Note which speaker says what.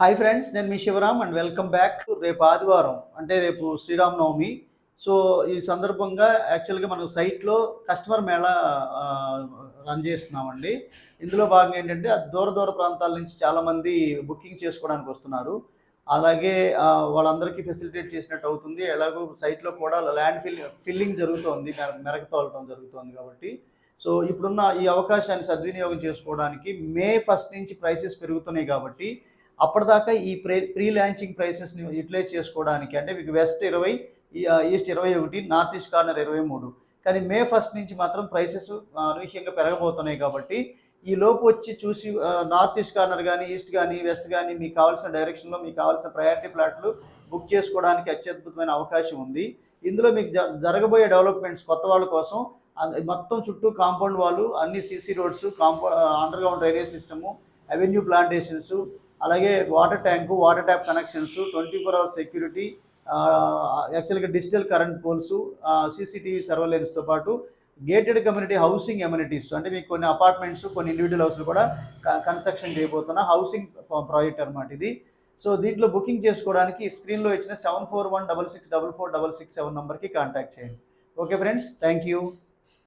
Speaker 1: Hi friends, నేను మీ Shivaram and welcome back. రేపు ఆదివారం అంటే రేపు శ్రీరామనవమి. సో ఈ సందర్భంగా యాక్చువల్గా మనం సైట్లో కస్టమర్ మేళా రన్ చేస్తున్నామండి. ఇందులో భాగంగా ఏంటంటే దూర దూర ప్రాంతాల నుంచి చాలామంది బుకింగ్ చేసుకోవడానికి వస్తున్నారు. అలాగే వాళ్ళందరికీ ఫెసిలిటేట్ చేసినట్టు అవుతుంది. ఎలాగో సైట్లో కూడా ల్యాండ్ ఫిల్లింగ్ జరుగుతోంది, మెరక తోలటం జరుగుతోంది కాబట్టి సో ఇప్పుడున్న ఈ అవకాశాన్ని సద్వినియోగం చేసుకోవడానికి మే 1 నుంచి ప్రైసెస్ పెరుగుతున్నాయి కాబట్టి అప్పటిదాకా ఈ ప్రీ లాంచింగ్ ప్రైసెస్ని యూటిలైజ్ చేసుకోవడానికి అంటే మీకు west 20, east 21, north east corner 23. కానీ మే 1 నుంచి మాత్రం ప్రైసెస్ అనూహ్యంగా పెరగబోతున్నాయి కాబట్టి ఈ లోపు వచ్చి చూసి నార్త్ ఈస్ట్ కార్నర్ కానీ, ఈస్ట్ కానీ, వెస్ట్ కానీ మీకు కావాల్సిన డైరెక్షన్లో మీకు కావాల్సిన ప్రయారిటీ ప్లాట్లు బుక్ చేసుకోవడానికి అత్యద్భుతమైన అవకాశం ఉంది. ఇందులో మీకు జరగబోయే డెవలప్మెంట్స్ కొత్త వాళ్ళ కోసం మొత్తం చుట్టూ కాంపౌండ్ వాళ్ళు, అన్ని CC roads, underground drainage system, avenue plantations, అలాగే water tank, water tap connections, 24 hours security, యాక్చువల్గా డిజిటల్ కరెంట్ పోల్స్, సీసీటీవీ సర్వేలెన్స్తో పాటు గేటెడ్ కమ్యూనిటీ హౌసింగ్ ఎమ్యూనిటీస్ అంటే మీకు కొన్ని అపార్ట్మెంట్స్, కొన్ని ఇండివిజువల్ హౌస్లు కూడా కన్స్ట్రక్షన్ చేయబోతున్న హౌసింగ్ ప్రాజెక్ట్ అనమాట ఇది. సో దీంట్లో బుకింగ్ చేసుకోవడానికి స్క్రీన్లో ఇచ్చిన 7416644667 నెంబర్కి కాంటాక్ట్ చేయండి. Okay friends, thank you.